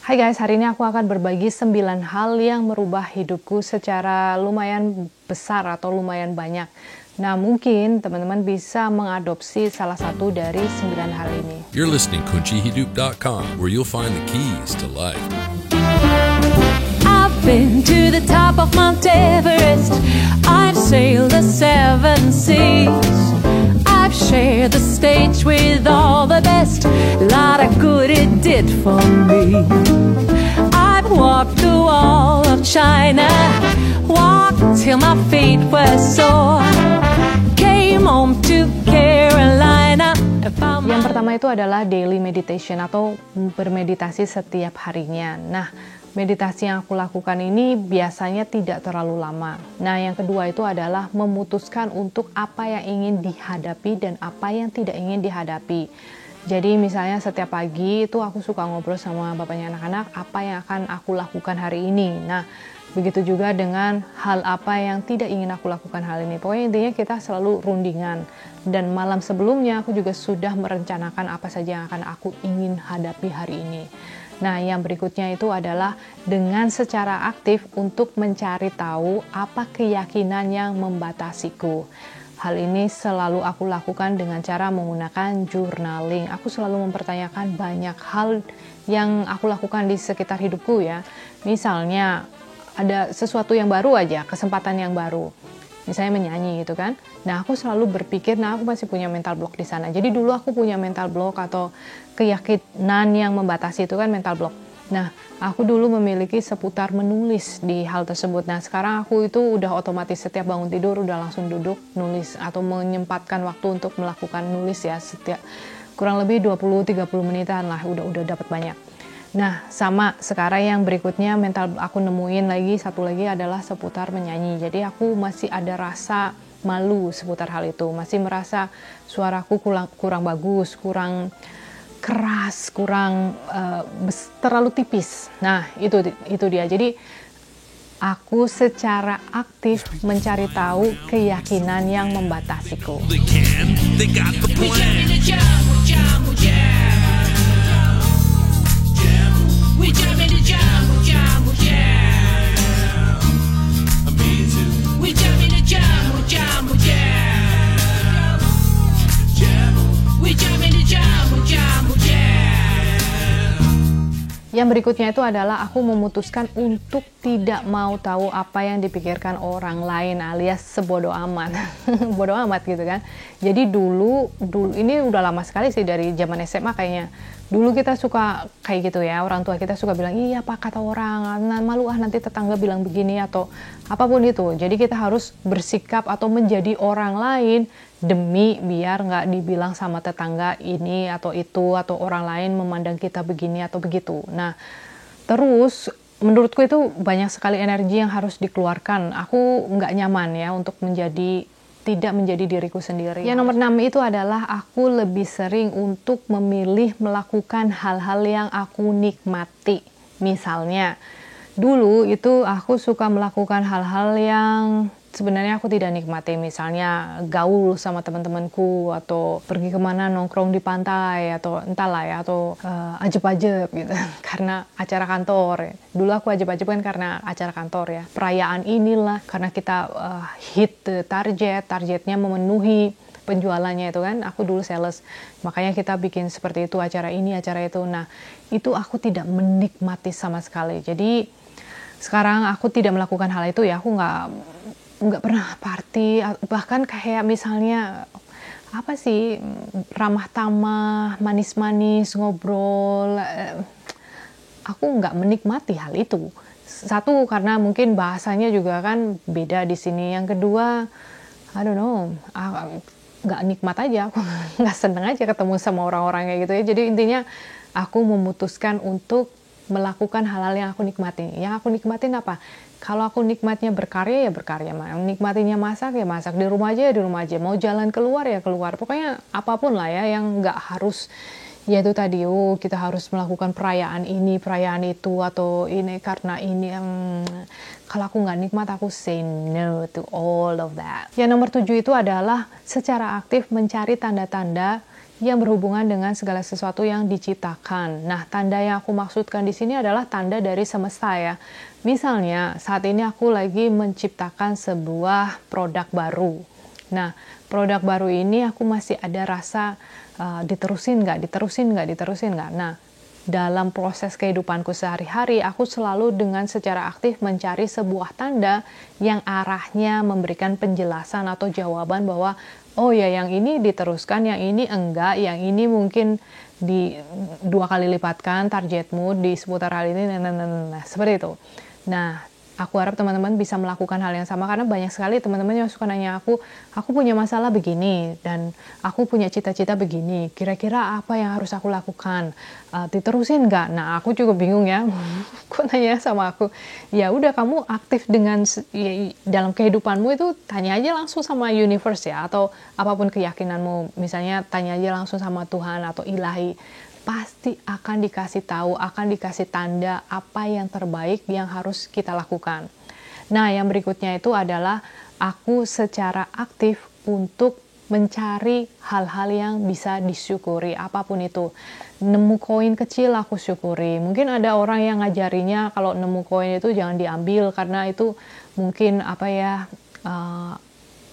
Hai guys, hari ini aku akan berbagi 9 hal yang merubah hidupku secara lumayan besar atau lumayan banyak. Nah, mungkin teman-teman bisa mengadopsi salah satu dari 9 hal ini. You're listening KunciHidup.com, where you'll find the keys to life. I've been to the top of Mount Everest. I've sailed the 7 seas. I've shared the stage with all the best. Lot of good it did for me. I've walked the wall of China, walked till my feet were sore. Came home to Carolina. Yang pertama itu adalah daily meditation atau bermeditasi setiap harinya. Nah, meditasi yang aku lakukan ini biasanya tidak terlalu lama. Nah, yang kedua itu adalah memutuskan untuk apa yang ingin dihadapi dan apa yang tidak ingin dihadapi. Jadi misalnya setiap pagi itu aku suka ngobrol sama bapaknya anak-anak apa yang akan aku lakukan hari ini. Nah, begitu juga dengan hal apa yang tidak ingin aku lakukan hal ini. Pokoknya intinya kita selalu rundingan. Dan malam sebelumnya aku juga sudah merencanakan apa saja yang akan aku ingin hadapi hari ini. Nah, yang berikutnya itu adalah dengan secara aktif untuk mencari tahu apa keyakinan yang membatasiku. Hal ini selalu aku lakukan dengan cara menggunakan journaling. Aku selalu mempertanyakan banyak hal yang aku lakukan di sekitar hidupku ya. Misalnya ada sesuatu yang baru aja, kesempatan yang baru. Misalnya menyanyi gitu kan. Nah, aku selalu berpikir, aku masih punya mental block di sana. Jadi dulu aku punya mental block atau keyakinan yang membatasi itu kan mental block. Nah, aku dulu memiliki seputar menulis di hal tersebut. Nah, sekarang aku itu udah otomatis setiap bangun tidur udah langsung duduk nulis atau menyempatkan waktu untuk melakukan nulis ya setiap kurang lebih 20-30 menitan lah udah dapat banyak. Nah, sama sekarang yang berikutnya mental aku nemuin lagi satu lagi adalah seputar menyanyi. Jadi aku masih ada rasa malu seputar hal itu. Masih merasa suaraku kurang bagus, kurang keras, kurang terlalu tipis. Nah, itu dia. Jadi aku secara aktif mencari tahu keyakinan yang membatasiku. Yang berikutnya itu adalah aku memutuskan untuk tidak mau tahu apa yang dipikirkan orang lain alias sebodoh amat. Bodoh amat gitu kan. Jadi dulu ini udah lama sekali sih dari zaman SMA kayaknya. Dulu kita suka kayak gitu ya, orang tua kita suka bilang, iya apa kata orang, malu nanti tetangga bilang begini atau apapun itu. Jadi kita harus bersikap atau menjadi orang lain demi biar nggak dibilang sama tetangga ini atau itu atau orang lain memandang kita begini atau begitu. Nah, terus menurutku itu banyak sekali energi yang harus dikeluarkan. Aku nggak nyaman ya untuk tidak menjadi diriku sendiri. Yang nomor 6 itu adalah aku lebih sering untuk memilih melakukan hal-hal yang aku nikmati. Misalnya, dulu itu aku suka melakukan hal-hal yang sebenarnya aku tidak nikmati, misalnya gaul sama teman-temanku atau pergi kemana nongkrong di pantai atau entahlah ya, atau ajeb-ajeb gitu karena acara kantor. Dulu aku ajeb-ajeb kan karena acara kantor ya, perayaan inilah karena kita hit targetnya memenuhi penjualannya itu kan. Aku dulu sales, makanya kita bikin seperti itu, acara ini acara itu. Nah, itu aku tidak menikmati sama sekali. Jadi sekarang aku tidak melakukan hal itu ya. Aku nggak pernah party, bahkan kayak misalnya apa sih, ramah tamah, manis-manis, ngobrol, aku nggak menikmati hal itu. Satu, karena mungkin bahasanya juga kan beda di sini. Yang kedua, I don't know, nggak nikmat aja, aku nggak seneng aja ketemu sama orang-orang kayak gitu ya. Jadi intinya aku memutuskan untuk melakukan hal-hal yang aku nikmati. Yang aku nikmatin apa? Kalau aku nikmatnya berkarya ya berkarya, nikmatinya masak ya masak, di rumah aja ya di rumah aja, mau jalan keluar ya keluar, pokoknya apapun lah ya, yang nggak harus ya itu tadi, kita harus melakukan perayaan ini, perayaan itu, atau ini karena ini. Kalau aku nggak nikmat, aku say no to all of that. Yang nomor 7 itu adalah secara aktif mencari tanda-tanda yang berhubungan dengan segala sesuatu yang diciptakan. Nah, tanda yang aku maksudkan di sini adalah tanda dari semesta ya. Misalnya, saat ini aku lagi menciptakan sebuah produk baru. Nah, produk baru ini aku masih ada rasa diterusin nggak. Nah, dalam proses kehidupanku sehari-hari, aku selalu dengan secara aktif mencari sebuah tanda yang arahnya memberikan penjelasan atau jawaban bahwa oh ya, yang ini diteruskan, yang ini enggak, yang ini mungkin di 2 kali lipatkan targetmu di seputar hal ini, nah, seperti itu. Nah, aku harap teman-teman bisa melakukan hal yang sama, karena banyak sekali teman-teman yang suka nanya aku punya masalah begini, dan aku punya cita-cita begini, kira-kira apa yang harus aku lakukan? Diterusin nggak? Nah, aku juga bingung ya. Kok nanya sama aku? Ya udah, kamu aktif dengan dalam kehidupanmu itu tanya aja langsung sama universe ya, atau apapun keyakinanmu. Misalnya tanya aja langsung sama Tuhan atau ilahi. Pasti akan dikasih tahu, akan dikasih tanda apa yang terbaik yang harus kita lakukan. Nah, yang berikutnya itu adalah aku secara aktif untuk mencari hal-hal yang bisa disyukuri, apapun itu. Nemu koin kecil aku syukuri. Mungkin ada orang yang ngajarinya kalau nemu koin itu jangan diambil karena itu mungkin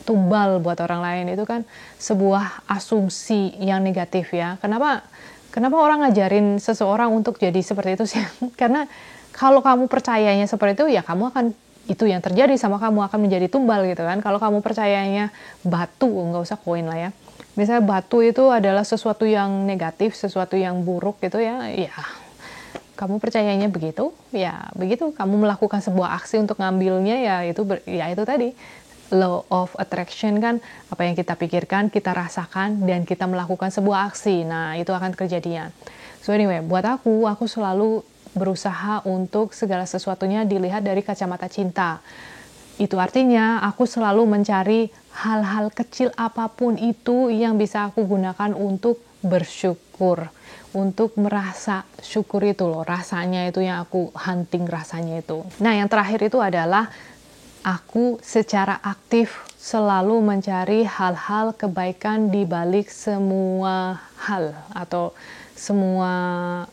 tumbal buat orang lain. Itu kan sebuah asumsi yang negatif ya. Kenapa orang ngajarin seseorang untuk jadi seperti itu sih? Karena kalau kamu percayanya seperti itu, ya kamu akan, itu yang terjadi sama kamu, akan menjadi tumbal gitu kan. Kalau kamu percayanya batu, nggak usah koin lah ya. Misalnya batu itu adalah sesuatu yang negatif, sesuatu yang buruk gitu ya kamu percayanya begitu, ya begitu. Kamu melakukan sebuah aksi untuk ngambilnya, ya itu tadi. Law of attraction kan, apa yang kita pikirkan, kita rasakan, dan kita melakukan sebuah aksi. Nah, itu akan kejadian. So anyway, buat aku selalu berusaha untuk segala sesuatunya dilihat dari kacamata cinta. Itu artinya aku selalu mencari hal-hal kecil apapun itu yang bisa aku gunakan untuk bersyukur. Untuk merasa syukur itu loh, rasanya itu yang aku hunting, rasanya itu. Nah, yang terakhir itu adalah aku secara aktif selalu mencari hal-hal kebaikan di balik semua hal atau semua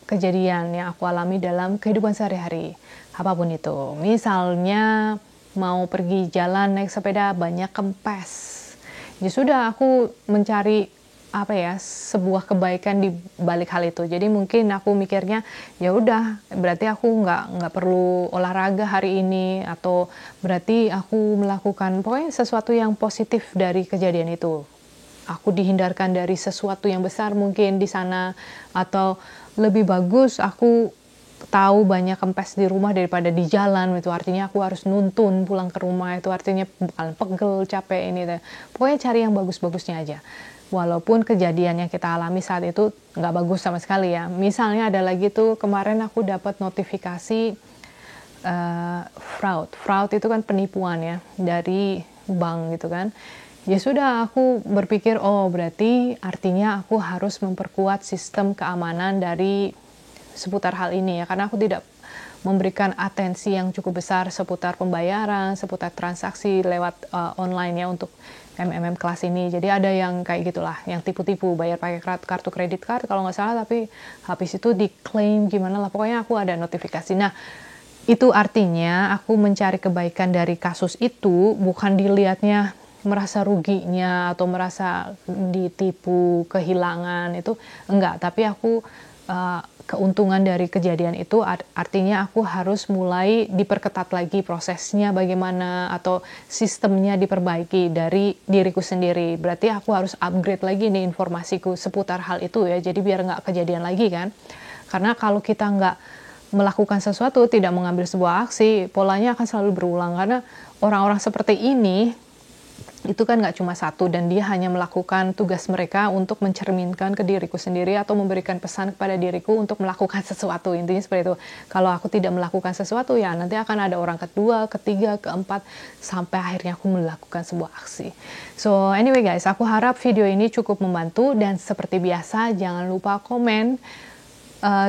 kejadian yang aku alami dalam kehidupan sehari-hari. Apapun itu. Misalnya mau pergi jalan naik sepeda banyak kempes. Ya sudah, aku mencari sebuah kebaikan di balik hal itu. Jadi mungkin aku mikirnya ya udah, berarti aku nggak perlu olahraga hari ini, atau berarti aku melakukan pokoknya sesuatu yang positif dari kejadian itu. Aku dihindarkan dari sesuatu yang besar mungkin di sana, atau lebih bagus aku tahu banyak kempes di rumah daripada di jalan. Itu artinya aku harus nuntun pulang ke rumah, itu artinya bakalan pegel, capek ini. Pokoknya cari yang bagus-bagusnya aja. Walaupun kejadian yang kita alami saat itu nggak bagus sama sekali ya. Misalnya ada lagi tuh, kemarin aku dapat notifikasi fraud. Fraud itu kan penipuan ya, dari bank gitu kan. Ya sudah, aku berpikir, oh berarti artinya aku harus memperkuat sistem keamanan dari seputar hal ini ya. Karena aku tidak memberikan atensi yang cukup besar seputar pembayaran, seputar transaksi lewat online ya untuk MMM kelas ini. Jadi ada yang kayak gitulah, yang tipu-tipu, bayar pakai kartu kredit card kalau nggak salah, tapi habis itu diklaim gimana lah, pokoknya aku ada notifikasi. Nah, itu artinya aku mencari kebaikan dari kasus itu, bukan dilihatnya merasa ruginya atau merasa ditipu, kehilangan, itu enggak. Tapi aku keuntungan dari kejadian itu artinya aku harus mulai diperketat lagi prosesnya bagaimana, atau sistemnya diperbaiki dari diriku sendiri. Berarti aku harus upgrade lagi nih informasiku seputar hal itu ya, jadi biar nggak kejadian lagi kan. Karena kalau kita nggak melakukan sesuatu, tidak mengambil sebuah aksi, polanya akan selalu berulang. Karena orang-orang seperti ini itu kan nggak cuma satu, dan dia hanya melakukan tugas mereka untuk mencerminkan ke diriku sendiri atau memberikan pesan kepada diriku untuk melakukan sesuatu. Intinya seperti itu. Kalau aku tidak melakukan sesuatu, ya nanti akan ada orang kedua, ketiga, keempat, sampai akhirnya aku melakukan sebuah aksi. So anyway guys, aku harap video ini cukup membantu, dan seperti biasa jangan lupa komen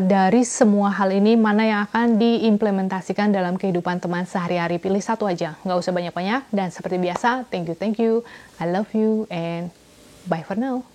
dari semua hal ini mana yang akan diimplementasikan dalam kehidupan teman sehari-hari. Pilih satu aja, nggak usah banyak-banyak. Dan seperti biasa, thank you, I love you, and bye for now.